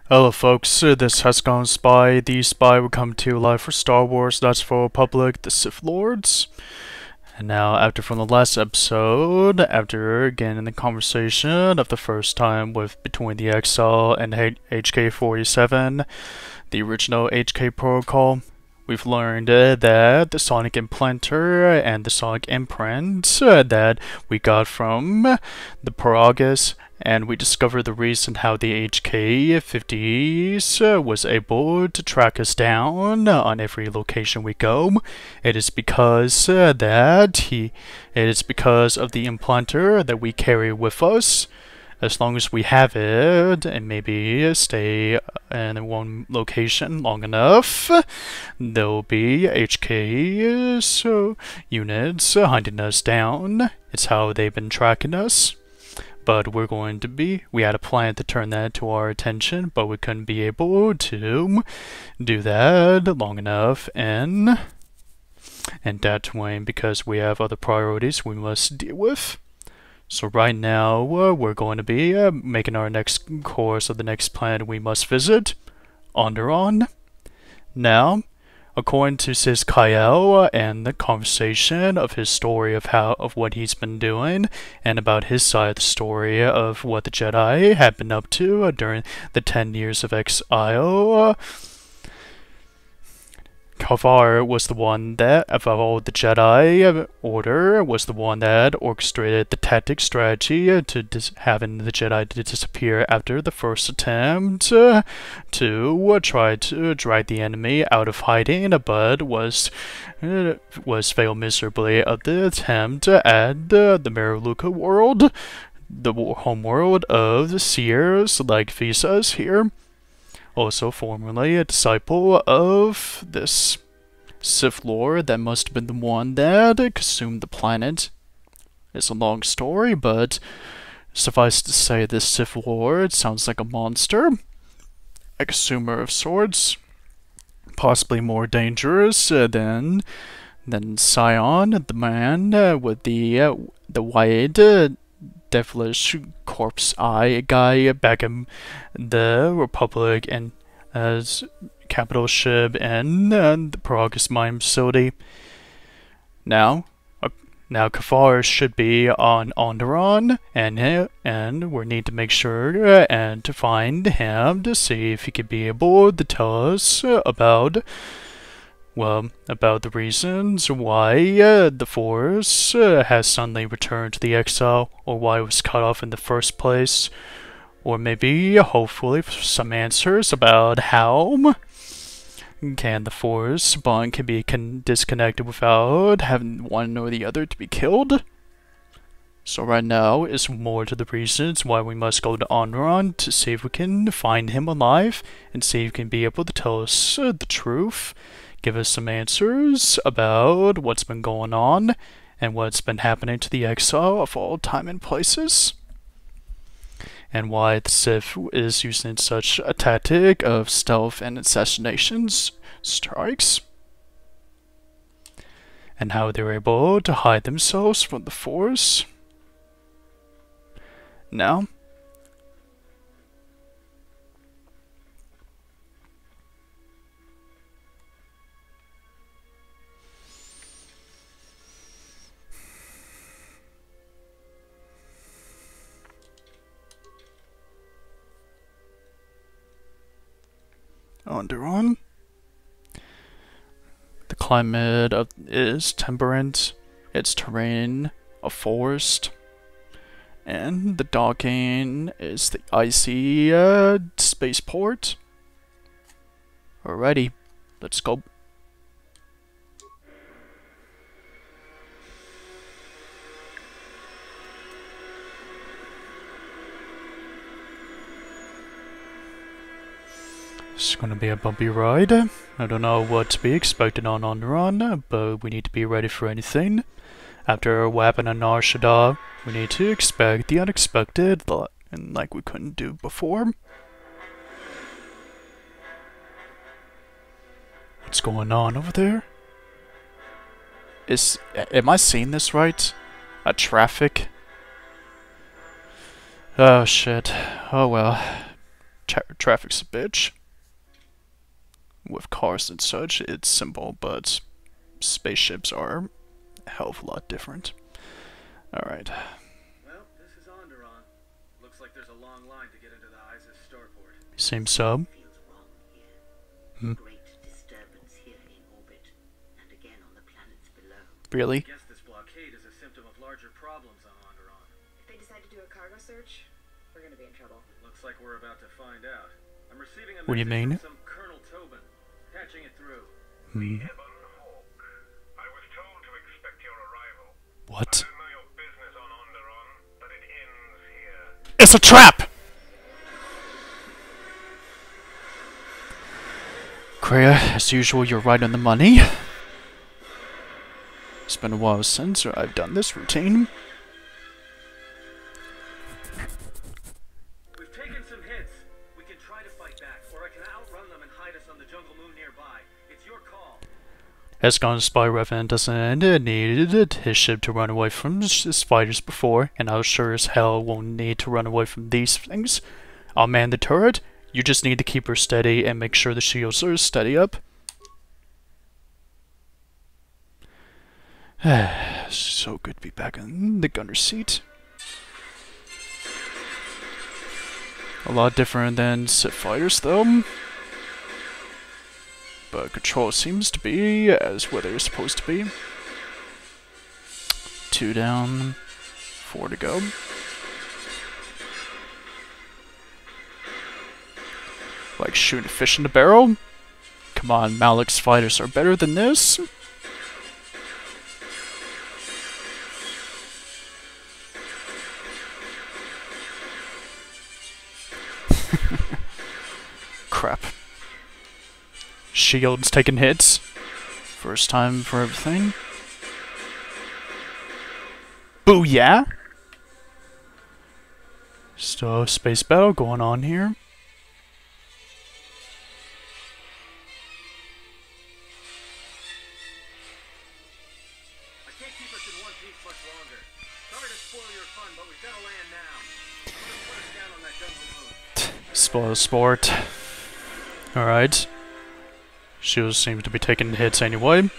Hello folks, this has gone Spy. The Spy will come to you live for Star Wars, that's for Republic, the Sith Lords. And now, after from the last episode, after getting in the conversation of the first time with between the Exile and HK-47, the original HK protocol, we've learned that the Sonic Implanter and the Sonic Imprint that we got from the Paragus, and we discovered the reason how the HK-50s was able to track us down on every location we go. It is because it is because of the implanter that we carry with us. As long as we have it and maybe stay in one location long enough, there'll be HK units hunting us down. It's how they've been tracking us. But we had a plan to turn that to our attention, but we couldn't be able to do that long enough in Tatooine because we have other priorities we must deal with. So right now, we're going to be making our next course of the next planet we must visit, Onderon. Now, according to Sis Kyle and the conversation of his story of what he's been doing, and about his side of the story of what the Jedi had been up to during the 10 years of exile, Kavar was the one that, of all the Jedi Order, was the one that orchestrated the tactic strategy to having the Jedi to disappear after the first attempt to try to drag the enemy out of hiding, but was failed miserably of the attempt at the Mariluka world, the home world of the Seers like Visas here. Also formerly a disciple of this Sith Lord that must have been the one that consumed the planet. It's a long story, but suffice to say this Sith Lord sounds like a monster, a consumer of swords, possibly more dangerous than Scion, the man with the white devilish corpse eye guy back in the Republic and as capital ship and the Paragus mine facility. Now Kafar should be on Onderon, and we need to make sure and to find him to see if he could be able to tell us about the reasons why the Force has suddenly returned to the Exile, or why it was cut off in the first place, or maybe, hopefully, some answers about how can the Force bond can be disconnected without having one or the other to be killed. So right now is more to the reasons why we must go to Onderon to see if we can find him alive, and see if he can be able to tell us the truth. Give us some answers about what's been going on and what's been happening to the Exile of all time and places, and why the Sith is using such a tactic of stealth and assassination strikes, and how they're able to hide themselves from the Force. Now, Onderon. The climate is temperate, its terrain a forest, and the docking is the icy spaceport. Alrighty, let's go. It's gonna be a bumpy ride. I don't know what to be expected on Onderon, but we need to be ready for anything. After what happened on Nar Shaddaa, we need to expect the unexpected, and like we couldn't do before. What's going on over there? Am I seeing this right? A traffic? Oh shit. Oh well. traffic's a bitch. With cars and such, it's simple, but spaceships are a hell of a lot different. Alright. Well, this is Onderon. Looks like there's a long line to get into the ISIS starport. Seems so. Feels wrong here. Great disturbance here in orbit, and again on the planets below. Really? I guess this blockade is a symptom of larger problems on Onderon. If they decide to do a cargo search, we're gonna be in trouble. Looks like we're about to find out. I'm receiving a What do you mean? from some Colonel Tobin. Patching it through. Hmm. I was told to expect your arrival. What? I don't know your business on Onderon, but it ends here. It's a trap! Kreia, as usual, you're right on the money. It's been a while since I've done this routine. We've taken some hits. We can try to fight back, or I can outrun them and hide us on the jungle moon nearby. It's your call. Escon's spy Revan doesn't need his ship to run away from his fighters before, and I sure as hell won't need to run away from these things. I'll man the turret. You just need to keep her steady and make sure the shields are steady up. So good to be back in the gunner seat. A lot different than Sith fighters, though. But control seems to be as what they're supposed to be. 2 down, 4 to go. Like shooting a fish in a barrel? Come on, Malik's fighters are better than this. Crap. Shield's taking hits. First time for everything. Booyah! Still a space battle going on here. I can't keep us in one piece much longer. Sorry to spoil your fun, but we've got to land now. Just put us down on that jungle moon. Spoil sport. Alright. Shield seems to be taking hits anyway.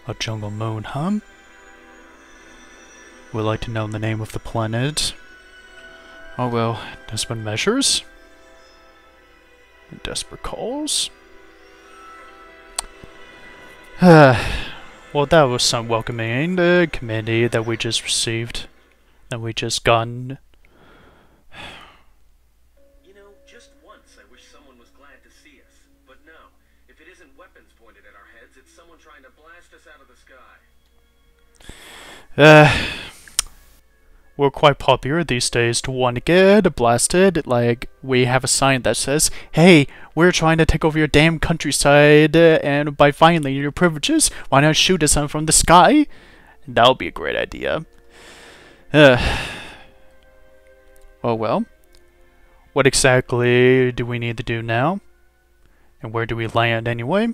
A jungle moon, huh? Would like to know the name of the planet. Oh well, desperate measures. Desperate calls. Well, that was some welcoming the committee that we just received. That we just gotten. You know, just once I wish someone was glad to see us. But no, if it isn't weapons pointed at our heads, it's someone trying to blast us out of the sky. We're quite popular these days to want to get blasted. Like, we have a sign that says, hey, we're trying to take over your damn countryside, and by violating your privileges, why not shoot us from the sky? That would be a great idea. Oh well. What exactly do we need to do now? And where do we land anyway?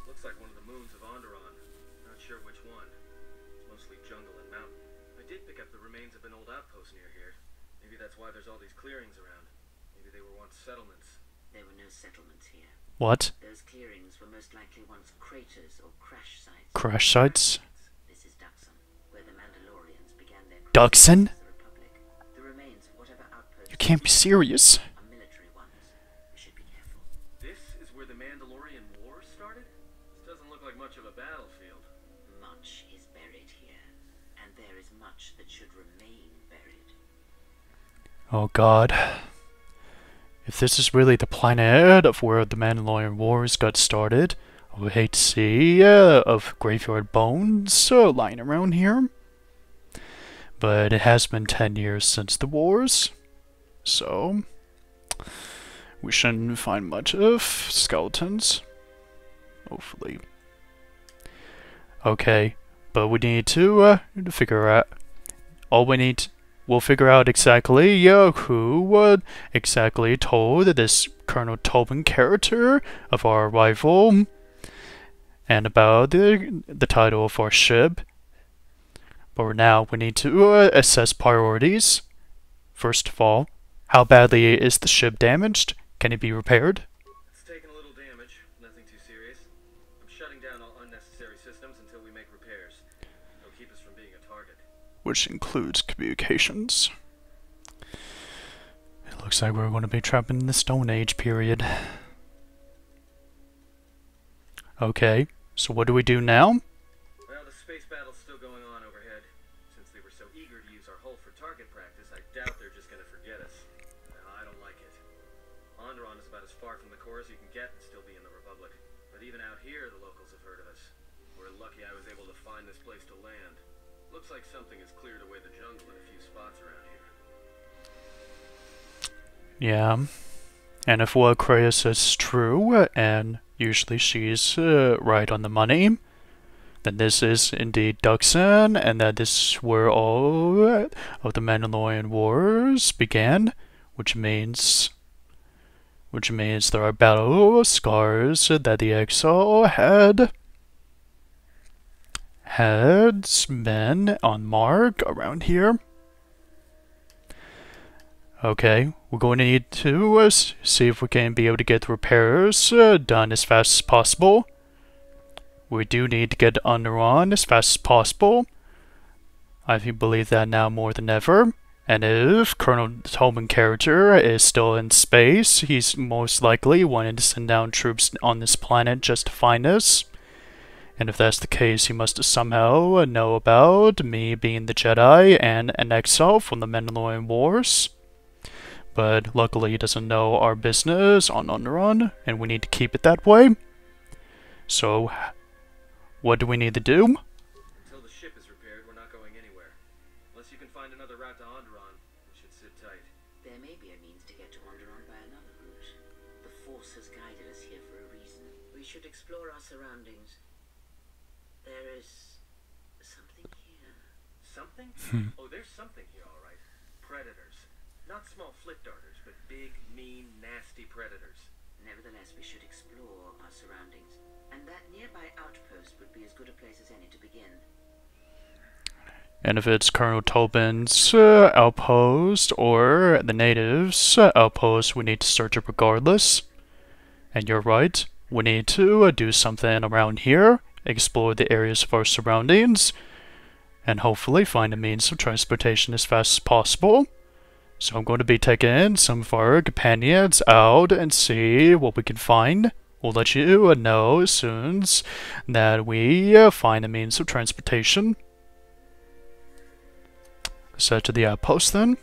Looks like one of the moons of Onderon. Not sure which one. It's mostly jungle and mountain. I did pick up the remains of an old outpost near here. Maybe that's why there's all these clearings around. Maybe they were once settlements. There were no settlements here. What? Those clearings were most likely once craters or crash sites. Crash sites? This is Duxon, where the Mandalorians began their Duxon? the Republic. The remains of whatever outpost You can't be serious. are military ones. We should be careful. This is where the Mandalorian War started? This doesn't look like much of a battlefield. Much is buried here, and there is much that should remain buried. Oh god. If this is really the planet of where the Mandalorian Wars got started, I would hate to see of graveyard bones lying around here. But it has been 10 years since the wars, so we shouldn't find much of skeletons. Hopefully. Okay, but we need to figure out. We'll figure out exactly who exactly told this Colonel Tobin character of our arrival, and about the title of our ship. But now we need to assess priorities. First of all, how badly is the ship damaged? Can it be repaired? It's taken a little damage, nothing too serious. I'm shutting down all unnecessary systems until we make repairs. They'll keep us from being a target. Which includes communications. It looks like we're going to be trapped in the Stone Age period. Okay, so what do we do now? Well, the space battle's still going on overhead. Since they were so eager to use our hull for target practice, I doubt they're just gonna forget us. I don't like it. Onderon is about as far from the core as you can get and still be in the Republic. But even out here, the locals have heard of us. We're lucky I was able to find this place to land. Looks like something has cleared away the jungle in a few spots around here. Yeah, and if what Kreia says is true, and usually she's right on the money, then this is indeed Duxon, and that this is where all of the Mandalorian Wars began, which means there are battle scars that the Exile had been on mark around here. Okay, we're going to need to see if we can be able to get the repairs done as fast as possible. We do need to get Onderon as fast as possible. I believe that now more than ever. And if Colonel Tobin's character is still in space, he's most likely wanting to send down troops on this planet just to find us. And if that's the case, he must somehow know about me being the Jedi and an exile from the Mandalorian Wars. But luckily he doesn't know our business on Onderon, and we need to keep it that way. So, what do we need to do? Until the ship is repaired, we're not going anywhere. Unless you can find another route to Onderon, we should sit tight. There may be a means to get to Onderon by another route. The Force has guided us here for a reason. We should explore our surroundings. There is something here. Something? Oh, there's something here, all right. Predators. Not small flick darters, but big, mean, nasty predators. Nevertheless, we should explore our surroundings. And that nearby outpost would be as good a place as any to begin. And if it's Colonel Tobin's outpost or the natives' outpost, we need to search it regardless. And you're right, we need to do something around here, explore the areas of our surroundings, and hopefully find a means of transportation as fast as possible. So I'm going to be taking some of our companions out and see what we can find. We'll let you know as soon as that we find a means of transportation. Set to the outpost then.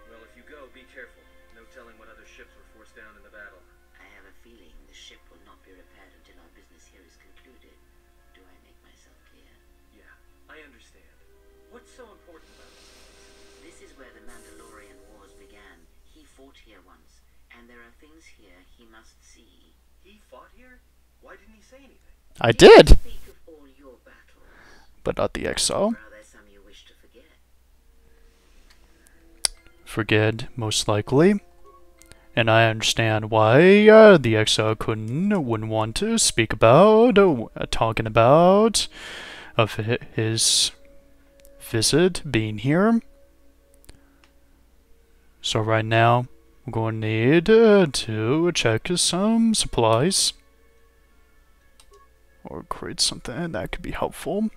Well, if you go, be careful. No telling what other ships were forced down in the battle. I have a feeling the ship will not be repaired until our business here is concluded. Do I make myself clear? Yeah, I understand. What's so important about this? This is where the Mandalorian Wars began. He fought here once, and there are things here he must see. He fought here? Why didn't he say anything? I did! Speak of all your battles. But not the exile. Or are there some you wish to forget? Forget, most likely. And I understand why the exile wouldn't want to speak about, talking about, of his visit being here. So right now, we're going to need to check some supplies. Or create something that could be helpful.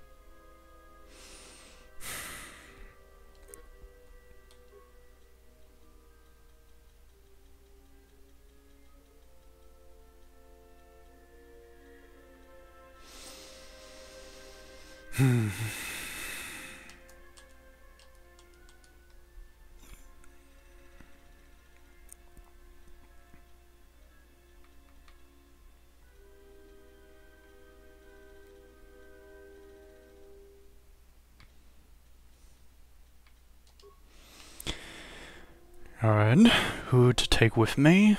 Alright, who to take with me?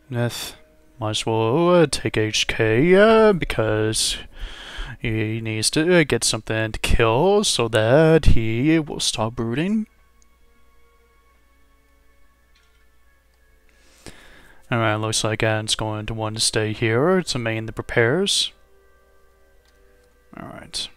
Might as well take HK, because He needs to get something to kill so that he will stop brooding. Alright, looks like Adam's going to want to stay here to maintain the repairs. Alright.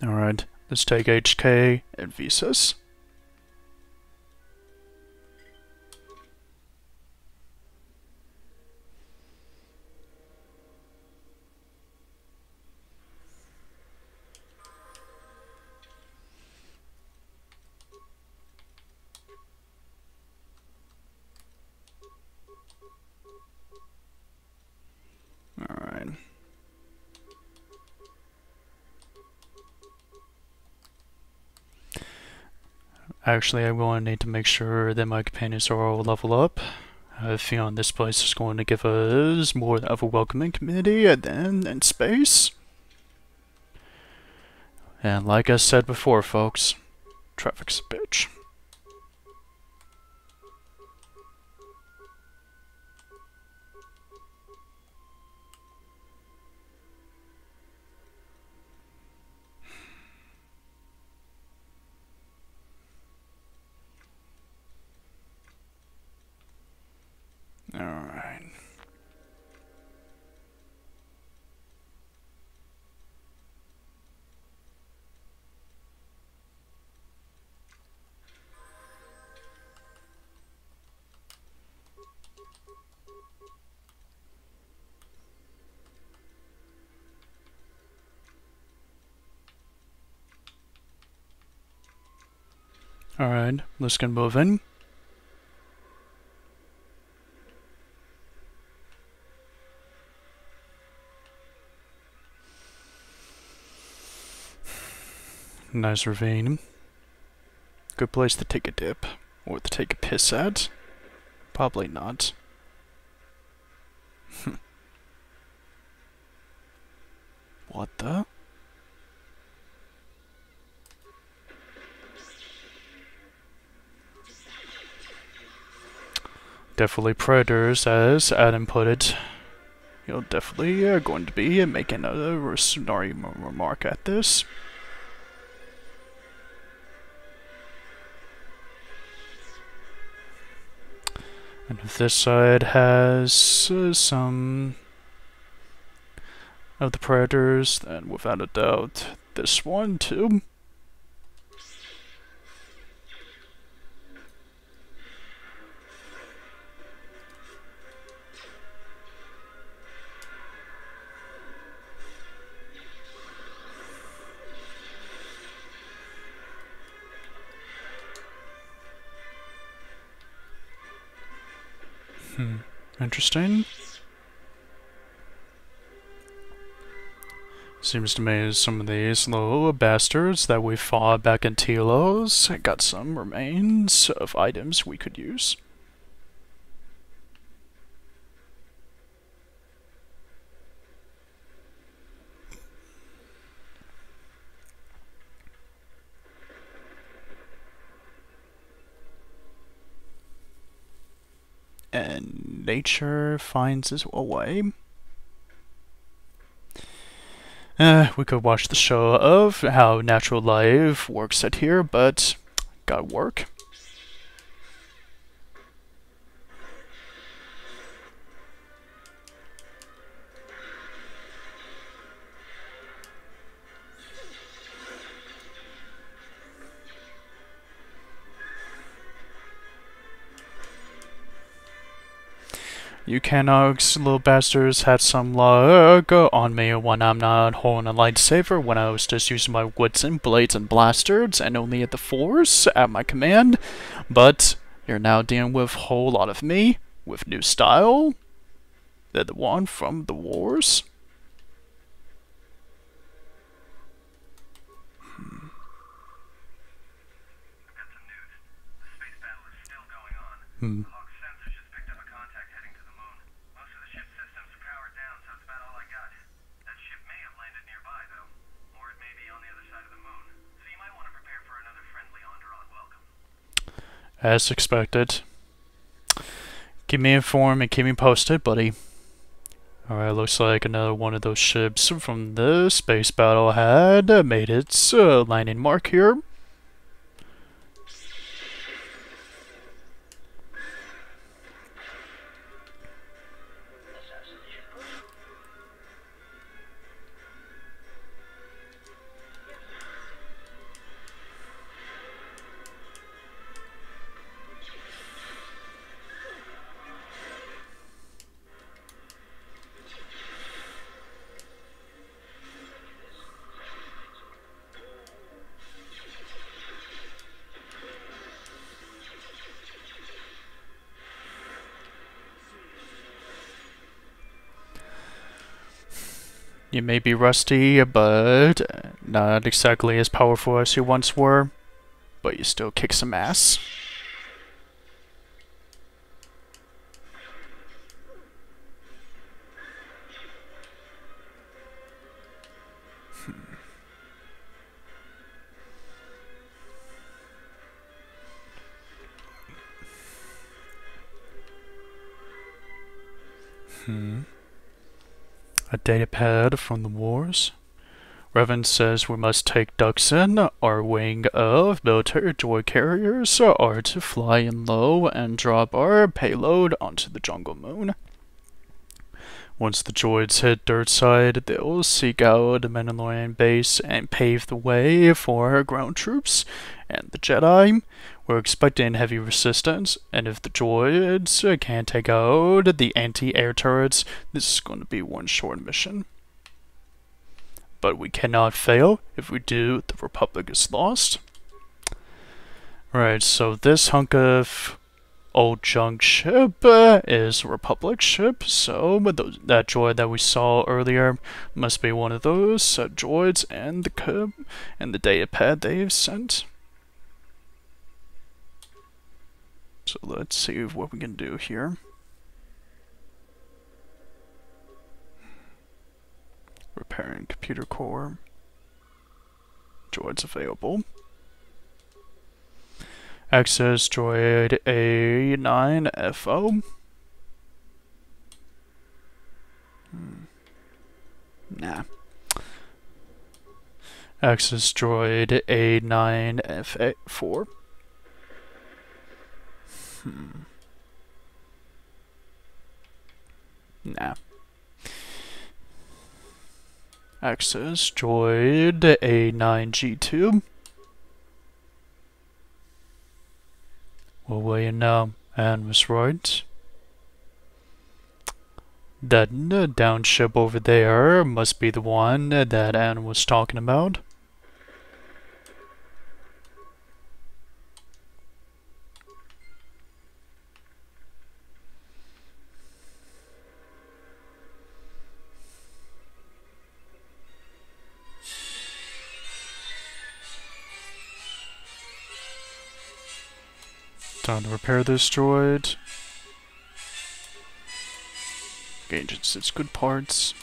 Alright, let's take HK and visas. Alright. Actually, I'm going to need to make sure that my companions are all level up. I have a feeling this place is going to give us more of a welcoming community than in space. And like I said before, folks, traffic's a bitch. Alright. Alright, let's get moving. Nice ravine. Good place to take a dip. Or to take a piss at. Probably not. What the? Definitely predators, as Adam put it. You're definitely going to be making a snarky remark at this. And if this side has some of the predators, then without a doubt, this one too. Interesting. Seems to me some of these little bastards that we fought back in Telos got some remains of items we could use. And nature finds its way. We could watch the show of how natural life works at here, but gotta work. You Canox, little bastards, had some luck on me when I'm not holding a lightsaber, when I was just using my wits and blades and blasters, and only at the Force at my command. But you're now dealing with a whole lot of me, with new style. They're the one from the wars. I've got some news. The space battle is still going on. Hawk's sensors just picked up a contact heading to the moon. Most of the ship's systems are powered down, so it's about all I got. That ship may As expected. Keep me informed and keep me posted, buddy. Alright, looks like another one of those ships from the space battle had made its landing mark here. You may be rusty, but not exactly as powerful as you once were, but you still kick some ass. A datapad from the wars. Revan says we must take Duxon. Our wing of military droid carriers are to fly in low and drop our payload onto the jungle moon. Once the droids hit Dirtside, they'll seek out the Mandalorian base and pave the way for our ground troops and the Jedi. We're expecting heavy resistance, and if the droids can't take out the anti-air turrets, this is going to be one short mission. But we cannot fail. If we do, the Republic is lost. Right, so this hunk of old junk ship is a Republic ship, so that droid that we saw earlier must be one of those droids and the datapad they've sent. So let's see what we can do here. Repairing computer core. Droids available. Access droid A9FO. Nah. Access droid A9F4. Nah. Access droid A9G2. Well, you know, Anne was right. That down ship over there must be the one that Anne was talking about. Time to repair this droid. Gauge its good parts.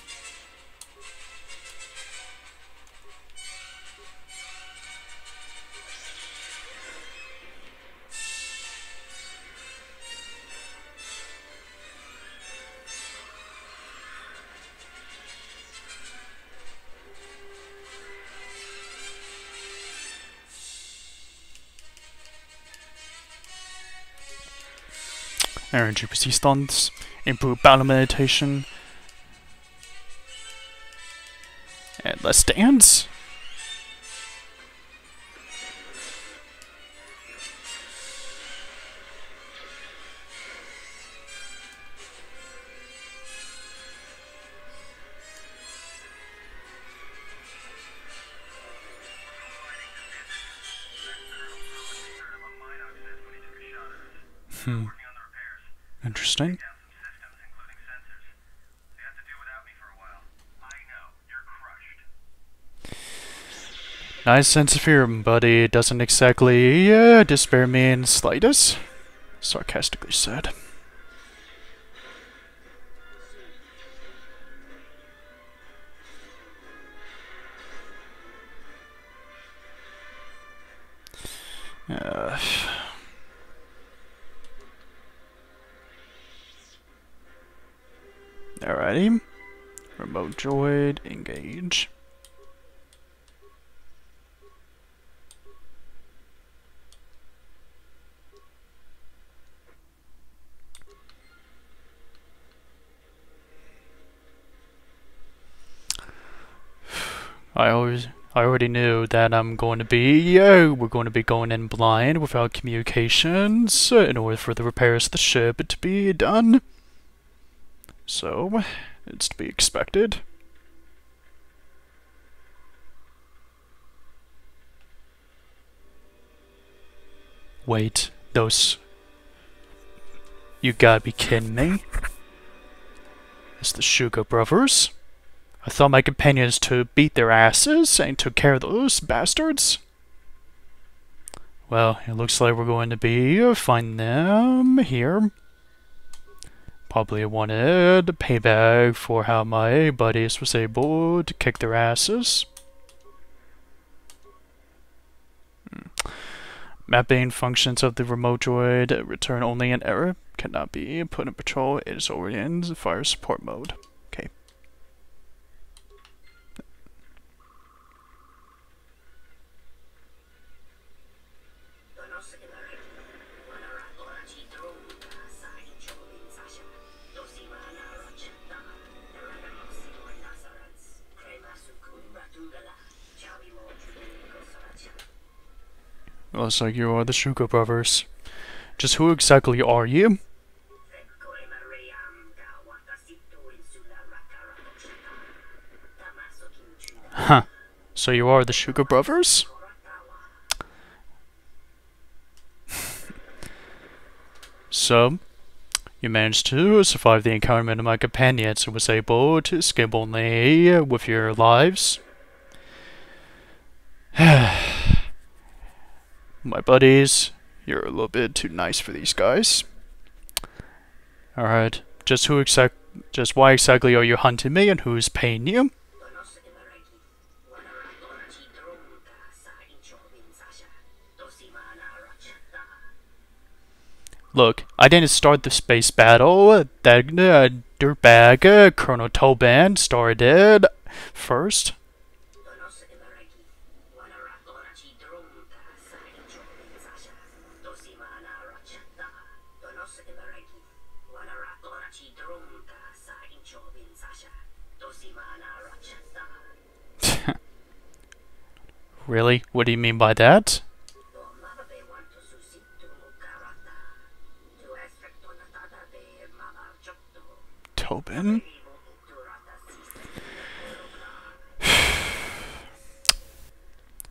Energy resistance, improve battle meditation, and less stands. Interesting. Nice sense of humor, buddy. It doesn't exactly despair me in the slightest. Sarcastically said. Alrighty. Remote droid, engage. I already knew that we're going to be going in blind without communications in order for the repairs of the ship to be done. So, it's to be expected. Wait, those... You gotta be kidding me. It's the Sugar Brothers. I thought my companions to beat their asses and took care of those bastards. Well, it looks like we're going to be finding them here. Probably wanted payback for how my buddies was able to kick their asses. Mapping functions of the remote droid return only an error. Cannot be put in patrol. It is already in fire support mode. Okay. Looks like you are the Sugar Brothers. Just who exactly are you? Huh. So you are the Sugar Brothers? So, you managed to survive the encounter of my companions and was able to escape only with your lives? My buddies, you're a little bit too nice for these guys. Alright, just why exactly are you hunting me and who's paying you? Look, I didn't start the space battle. That dirtbag Colonel Tobin started first. Really? What do you mean by that? Tobin?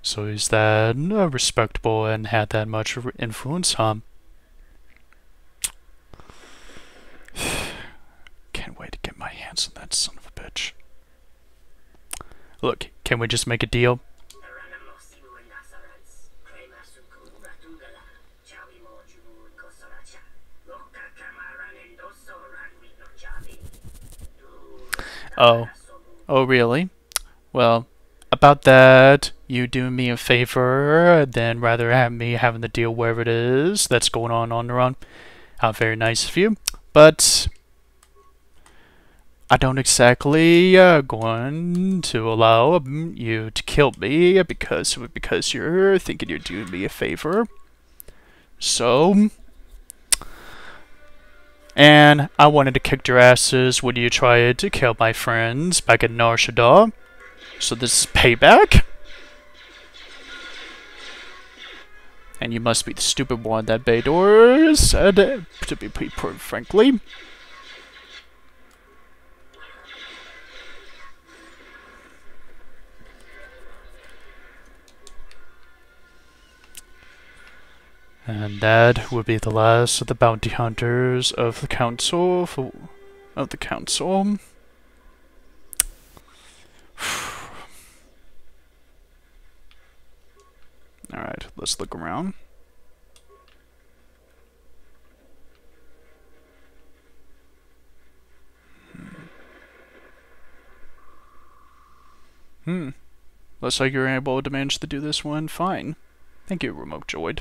So is that respectable and had that much influence, huh? Can't wait to get my hands on that son of a bitch. Look, can we just make a deal? Oh really? Well, about that, you do me a favor, then rather have me having to deal wherever it is that's going on Onderon. How very nice of you, but I don't exactly going to allow you to kill me because you're thinking you're doing me a favor. So, and I wanted to kick your asses when you tried to kill my friends back in Nar Shaddaa. So this is payback? And you must be the stupid one that Bador said, to be put frankly. And that would be the last of the bounty hunters of the council. Alright, let's look around. Looks like you're able to manage to do this one fine. Thank you, Remote Droid.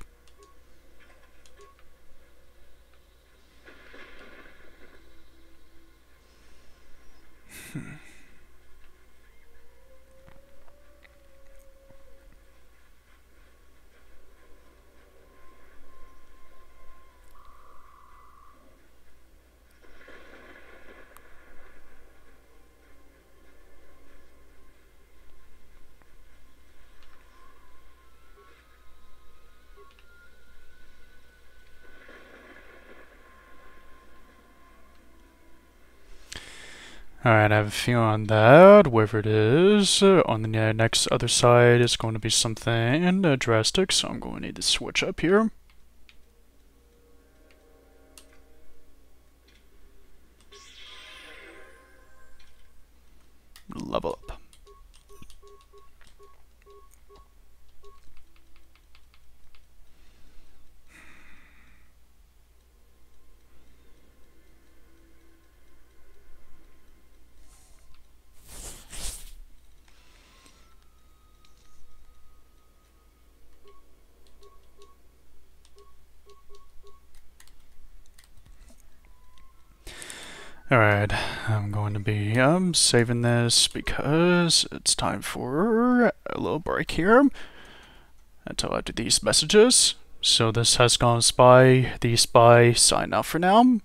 Alright, I have a feeling that wherever it is, on the next other side is going to be something drastic, so I'm going to need to switch up here. Level up. Alright, I'm going to be saving this because it's time for a little break here until I do these messages. So this has gone Spy, the Spy, sign out for now.